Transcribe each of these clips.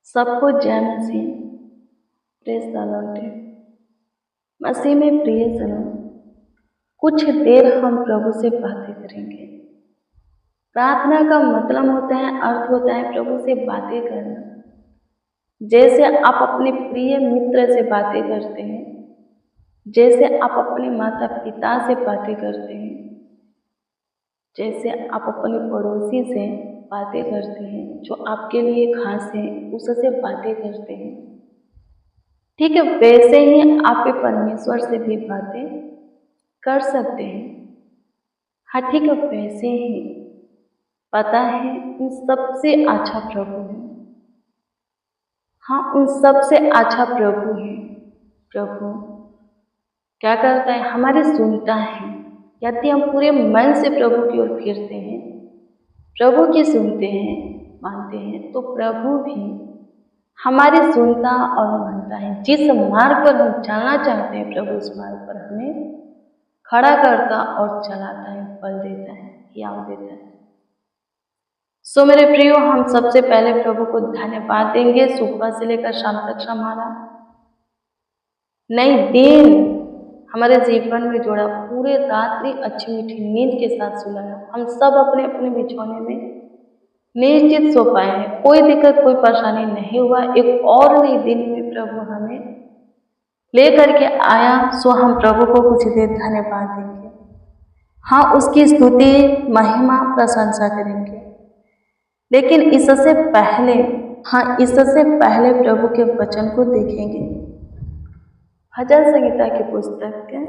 सबको जय मसीह। Praise the Lord. मसीह में प्रियजनों, कुछ देर हम प्रभु से बातें करेंगे। प्रार्थना का मतलब होता है, अर्थ होता है प्रभु से बातें करना। जैसे आप अपने प्रिय मित्र से बातें करते हैं, जैसे आप अपने माता पिता से बातें करते हैं, जैसे आप अपने पड़ोसी से बातें करते हैं, जो आपके लिए खास है उससे बातें करते हैं, ठीक है, वैसे ही आप परमेश्वर से भी बातें कर सकते हैं। हाँ ठीक है, वैसे ही पता है उन सबसे अच्छा प्रभु है। हाँ, उन सबसे अच्छा प्रभु है। प्रभु क्या करता है? हमारी सुनता है। यदि हम पूरे मन से प्रभु की ओर फिरते हैं, प्रभु की सुनते हैं, मानते हैं, तो प्रभु भी हमारी सुनता और मानता है। जिस मार्ग पर हम चलना चाहते हैं, प्रभु उस मार्ग पर हमें खड़ा करता और चलाता है, बल देता है, हियाव देता है। सो मेरे प्रियो, हम सबसे पहले प्रभु को धन्यवाद देंगे। सुबह से लेकर शाम तक हमारा नई दिन हमारे जीवन में जोड़ा, पूरे रात्रि अच्छी मीठी नींद के साथ सुलाया। हम सब अपने अपने बिछौने में निश्चित सो पाए हैं, कोई दिक्कत कोई परेशानी नहीं हुआ। एक और नई दिन में प्रभु हमें ले करके आया, सो हम प्रभु को कुछ देर धन्यवाद देंगे। हाँ, उसकी स्तुति महिमा प्रशंसा करेंगे। लेकिन इससे पहले प्रभु के वचन को देखेंगे। भजन संहिता की पुस्तक के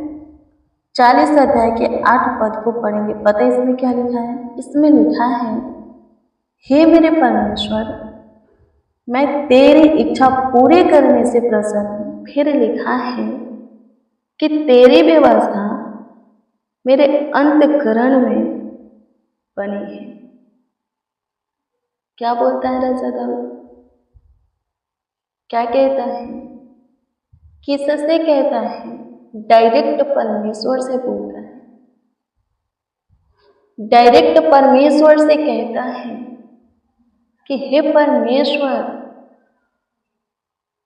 40 अध्याय के 8 पद को पढ़ेंगे। पता है इसमें क्या लिखा है? इसमें लिखा है, हे मेरे परमेश्वर, मैं तेरी इच्छा पूरी करने से प्रसन्न हूँ। फिर लिखा है कि तेरी व्यवस्था मेरे अंतःकरण में बनी है। क्या बोलता है राजा दाऊद? क्या कहता है? किससे कहता है? डायरेक्ट परमेश्वर से बोलता है। डायरेक्ट परमेश्वर से कहता है कि हे परमेश्वर,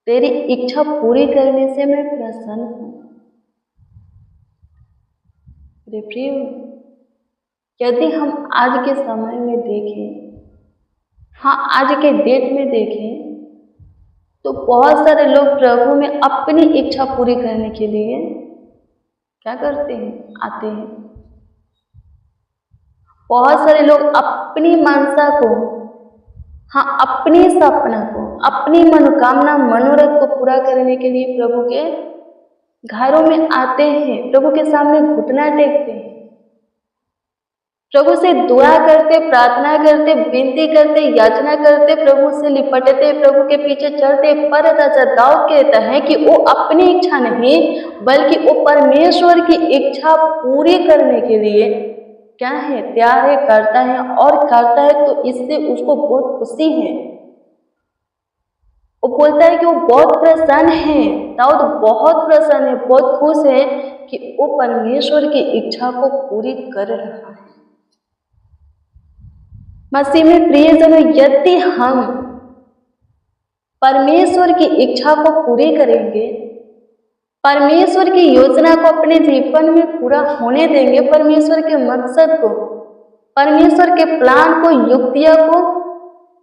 तेरी इच्छा पूरी करने से मैं प्रसन्न हूँ। प्रिय, यदि हम आज के समय में देखें, हाँ आज के डेट में देखें, तो बहुत सारे लोग प्रभु में अपनी इच्छा पूरी करने के लिए क्या करते हैं? आते हैं। बहुत सारे लोग अपनी मानसा को, हाँ अपनी सपना को, अपनी मनोकामना मनोरथ को पूरा करने के लिए प्रभु के घरों में आते हैं, प्रभु के सामने घुटना टेकते हैं, प्रभु से दुआ करते, प्रार्थना करते, विनती करते, याचना करते, प्रभु से लिपटते, प्रभु के पीछे चलते। पर राजा दाऊद कहता है कि वो अपनी इच्छा नहीं, बल्कि वो परमेश्वर की इच्छा पूरी करने के लिए क्या है? तैयार है, करता है, और करता है तो इससे उसको बहुत खुशी है। वो बोलता है कि वो बहुत प्रसन्न है, दाऊद बहुत प्रसन्न है, बहुत खुश है कि वो परमेश्वर की इच्छा को पूरी कर रहा है। मसीह में प्रियजनों, यदि हम परमेश्वर की इच्छा को पूरी करेंगे, परमेश्वर की योजना को अपने जीवन में पूरा होने देंगे, परमेश्वर के मकसद को, परमेश्वर के प्लान को, युक्तियां को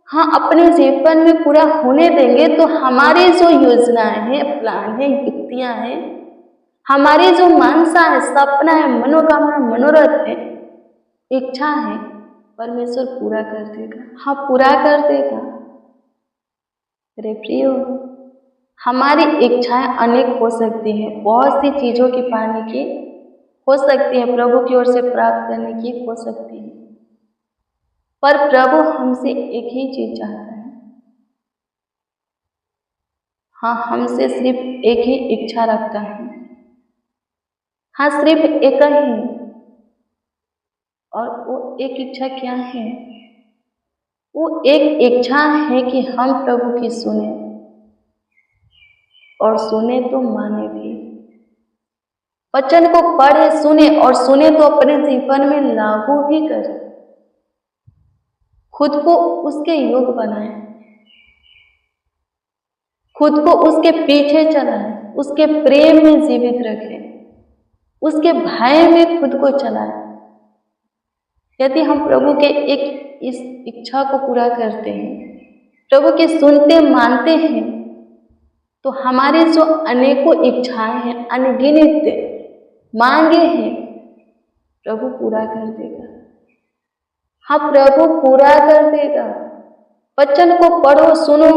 हाँ अपने जीवन में पूरा होने देंगे, तो हमारी जो योजनाएं हैं, प्लान है, युक्तियां हैं, हमारी जो मानसा है, सपना है, मनोकामना, मनोरथ है, इच्छा है, परमेश्वर पूरा कर देगा। हाँ पूरा कर देगा। मेरे प्रियो, हमारी इच्छाएं अनेक हो सकती हैं, बहुत सी चीजों की पाने की हो सकती है, प्रभु की ओर से प्राप्त करने की हो सकती है, पर प्रभु हमसे एक ही चीज चाहता है। हाँ, हमसे सिर्फ एक ही इच्छा रखता है। हाँ, सिर्फ एक ही। और वो एक इच्छा क्या है? वो एक इच्छा है कि हम प्रभु की सुने, और सुने तो माने भी, वचन को पढ़े, सुने, और सुने तो अपने जीवन में लागू भी करें, खुद को उसके योग्य बनाए। खुद को उसके पीछे चलाएं, उसके प्रेम में जीवित रखें, उसके भय में खुद को चलाएं। यदि हम प्रभु के इस इच्छा को पूरा करते हैं, प्रभु के सुनते मानते हैं, तो हमारी जो अनेकों इच्छाएं हैं, अनगिनत मांगे हैं, प्रभु पूरा कर देगा। हाँ, प्रभु पूरा कर देगा। वचन को पढ़ो, सुनो,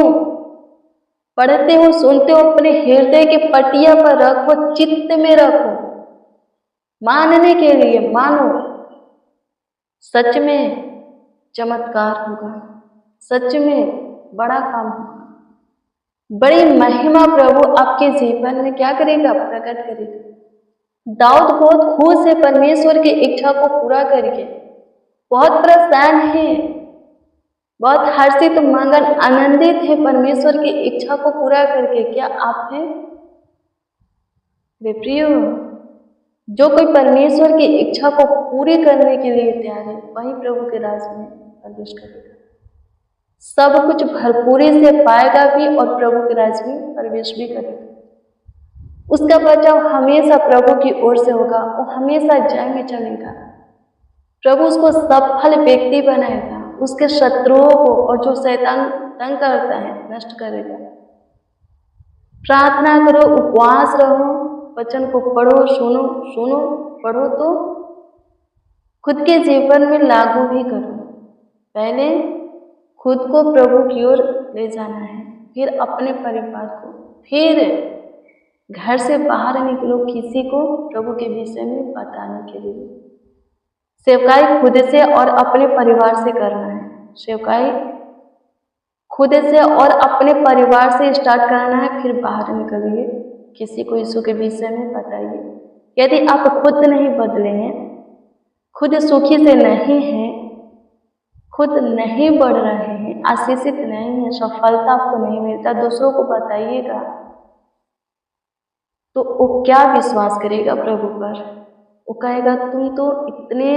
पढ़ते हो, सुनते हो, अपने हृदय के पटिया पर रखो, चित्त में रखो, मानने के लिए मानो। सच में चमत्कार होगा, सच में बड़ा काम होगा, बड़ी महिमा प्रभु आपके जीवन में क्या करेगा, प्रकट करेगा। दाऊद बहुत खुश है परमेश्वर की इच्छा को पूरा करके, बहुत प्रसन्न है, बहुत हर्षित मंगन आनंदित है परमेश्वर की इच्छा को पूरा करके। क्या आप हैं? वे प्रियो, जो कोई परमेश्वर की इच्छा को पूरी करने के लिए तैयार है, वही प्रभु के राज में प्रवेश करेगा, सब कुछ भरपूरी से पाएगा भी और प्रभु के राज में प्रवेश भी करेगा। उसका बचाव हमेशा प्रभु की ओर से होगा, वो हमेशा जय में चलेगा। प्रभु उसको सफल व्यक्ति बनाएगा, उसके शत्रुओं को और जो शैतान तंग करता है नष्ट करेगा। प्रार्थना करो, उपवास रहो, वचन को पढ़ो, सुनो, पढ़ो तो खुद के जीवन में लागू भी करो। पहले खुद को प्रभु की ओर ले जाना है, फिर अपने परिवार को, फिर घर से बाहर निकलो किसी को प्रभु के विषय में बताने के लिए। सेवकाई खुद से और अपने परिवार से करना है, सेवकाई खुद से और अपने परिवार से स्टार्ट करना है, फिर बाहर निकलिए, किसी को यीशु के विषय में बताइए। यदि आप खुद नहीं बदले हैं, खुद सुखी से नहीं हैं, खुद नहीं बढ़ रहे हैं, आशीषित नहीं है, सफलता आपको नहीं मिलता, दूसरों को बताइएगा तो वो क्या विश्वास करेगा प्रभु पर? वो कहेगा तुम तो इतने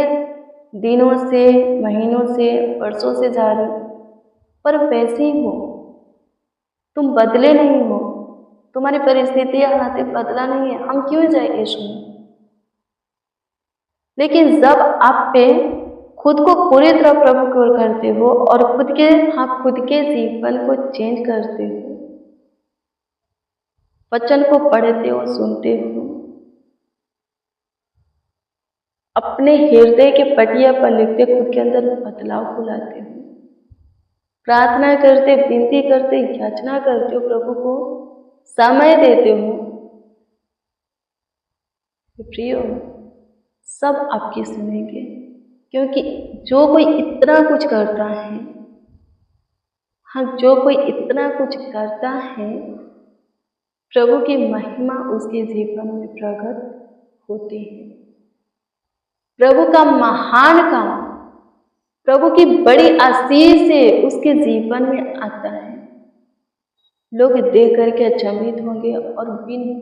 दिनों से, महीनों से, वर्षों से जा रहे हो, पर वैसे ही हो, तुम बदले नहीं हो, तुम्हारी परिस्थिति हालात बदला नहीं है, हम क्यों जाए यीशु में? लेकिन जब आप पे खुद को पूरी तरह प्रभु की ओर करते हो और खुद के जीवन को चेंज करते हो, वचन को पढ़ते हो, सुनते हो, अपने हृदय के पटिया पर लिखते, खुद के अंदर बदलाव को लाते हो, प्रार्थना करते, विनती करते, याचना करते हो, प्रभु को समय देते हो, प्रियो सब आपकी सुनेंगे। क्योंकि जो कोई इतना कुछ करता है, हाँ, जो कोई इतना कुछ करता है, प्रभु की महिमा उसके जीवन में प्रकट होती है। प्रभु का महान काम, प्रभु की बड़ी आशीष से उसके जीवन में आता है। लोग देख करके अचंभित होंगे और बिन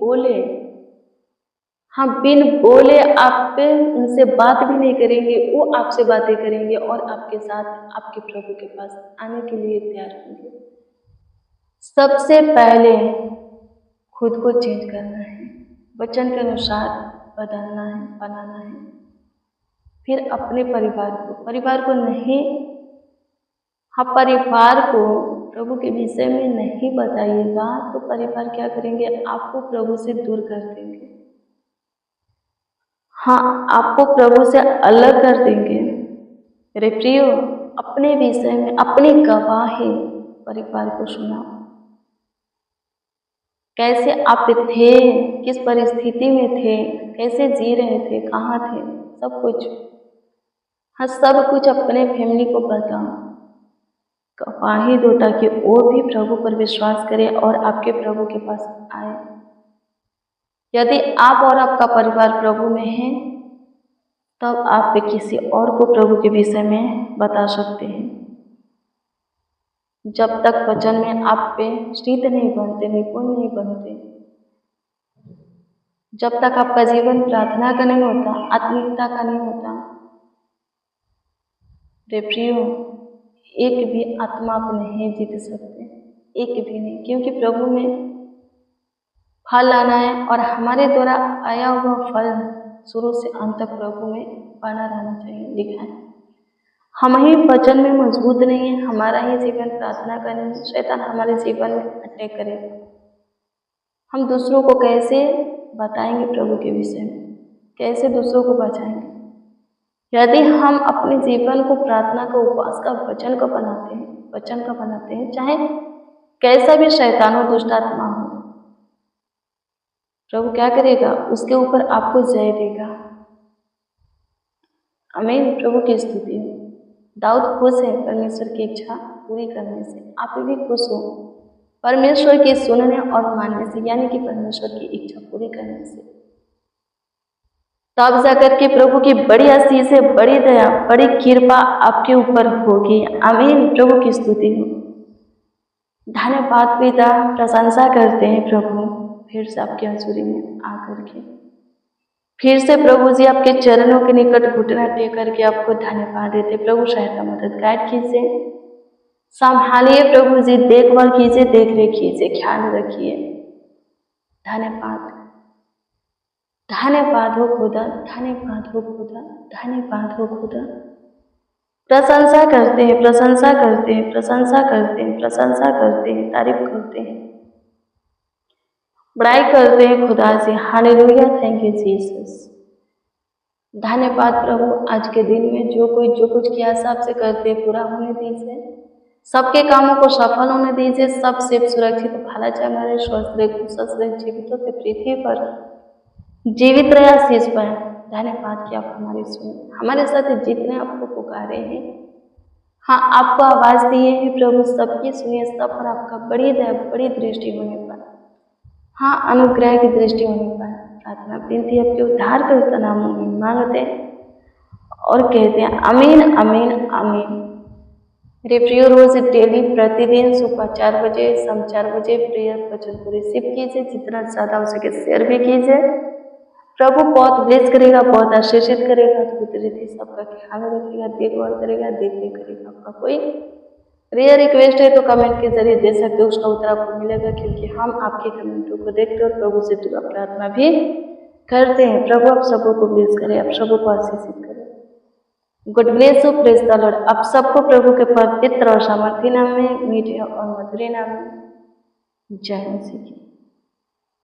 बोले आप पे उनसे बात भी नहीं करेंगे, वो आपसे बातें करेंगे और आपके साथ आपके प्रभु के पास आने के लिए तैयार होंगे। सबसे पहले खुद को चेंज करना है, वचन के अनुसार बदलना है, बनाना है, फिर अपने परिवार को नहीं, हाँ, परिवार को प्रभु के विषय में नहीं बताइएगा तो परिवार क्या करेंगे? आपको प्रभु से दूर कर देंगे, हाँ, आपको प्रभु से अलग कर देंगे। मेरे प्रियो, अपने विषय में अपनी गवाही परिवार को सुनाओ। कैसे आप थे, किस परिस्थिति में थे, कैसे जी रहे थे, कहाँ थे, सब कुछ, हाँ, सब कुछ अपने फैमिली को बताओ, गवाही दो, ताकि वो भी प्रभु पर विश्वास करे और आपके प्रभु के पास आए। यदि आप और आपका परिवार प्रभु में है, तब आप किसी और को प्रभु के विषय में बता सकते हैं। जब तक वचन में आप पे स्थित नहीं बनते, निपुण नहीं बनते, जब तक आपका जीवन प्रार्थना का नहीं होता, आत्मिकता का नहीं होता, रे प्रियो, एक भी आत्मा आप नहीं जीत सकते। एक भी नहीं, क्योंकि प्रभु में फल आना है और हमारे द्वारा आया हुआ फल शुरू से अंत तक प्रभु में बना रहना चाहिए, लिखा है। हम ही वचन में मजबूत नहीं है, हमारा ही जीवन प्रार्थना करने में, शैतान हमारे जीवन में अटैक करेगा। हम दूसरों को कैसे बताएंगे प्रभु के विषय में, कैसे दूसरों को बचाएंगे? यदि हम अपने जीवन को प्रार्थना का, उपवास का, वचन का बनाते हैं, चाहे कैसा भी शैतान हो, दुष्ट आत्मा हो, प्रभु क्या करेगा? उसके ऊपर आपको जय देगा। आमीन। प्रभु की स्तुति हो। दाऊद खुश है परमेश्वर की इच्छा पूरी करने से। आप भी खुश हो परमेश्वर की सुनने और मानने से, यानी कि परमेश्वर की इच्छा पूरी करने से। तब जाकर के प्रभु की बड़ी आशीष है, बड़ी दया, बड़ी कृपा आपके ऊपर होगी। आमीन। प्रभु की स्तुति हो। धन्यवाद पिता, प्रशंसा करते हैं प्रभु फिर से आपके हजूरी में आकर के, फिर से प्रभु जी आपके चरणों के निकट घुटना टेक करके आपको धन्यवाद देते। प्रभु सहायता मदद गाइड कीजिए, संभालिए प्रभु जी, देखभाल कीजिए, देख रेख कीजिए, ख्याल रखिए। धन्यवाद, धन्यवाद हो खुदा, धन्यवाद हो खुदा, धन्यवाद हो खुदा। प्रशंसा करते हैं, प्रशंसा करते हैं, प्रशंसा करते हैं, प्रशंसा करते हैं, तारीफ करते हैं, बड़ाई करते हैं खुदा से। Hallelujah, thank you Jesus. धन्यवाद प्रभु, आज के दिन में जो कुछ किया सब से करते पूरा होने दीजिए, सबके कामों को सफल होने दीजिए, सब सेफ सुरक्षित भला चंगा स्वस्थ रहे, कुशल रहे, जीवितों के पृथ्वी पर जीवित रहे, आशीष पाए। धन्यवाद कि आप हमारी सुने, हमारे साथ जितने आपको पुकारे हैं, हाँ आपको आवाज दिए हैं प्रभु, सबकी सुनिए, सब पर आपका बड़ी दया, बड़ी दृष्टि होने पर, हाँ अनुग्रह की दृष्टि होने पर प्रार्थना विनती आपके उद्धार करता नामों में मांगते और कहते हैं आमीन, आमीन, आमीन। मेरे प्रिय, रोज डेली प्रतिदिन सुबह 4 बजे, शाम 4 बजे प्रेयर वचन को रिसीव कीजिए, जितना ज़्यादा हो सके शेयर भी कीजिए। प्रभु बहुत ब्लेस करेगा, बहुत आशीषित करेगा, अद्भुत रीति सबका ख्याल रखेगा, देखभाल करेगा, देख करेगा। आपका कोई प्रेयर रिक्वेस्ट है तो कमेंट के जरिए दे सकते हो, उसका उत्तर आपको मिलेगा, क्योंकि हम आपके कमेंटों को देखते हैं और प्रभु से दुआ प्रार्थना भी करते हैं। प्रभु आप सबको को ब्लेस करे, आप सबको को आशीषित करे। Good bless you, praise the Lord. आप सबको प्रभु के पवित्र और सामर्थी नाम में, मीठे और मधुर नाम में जय मसीह।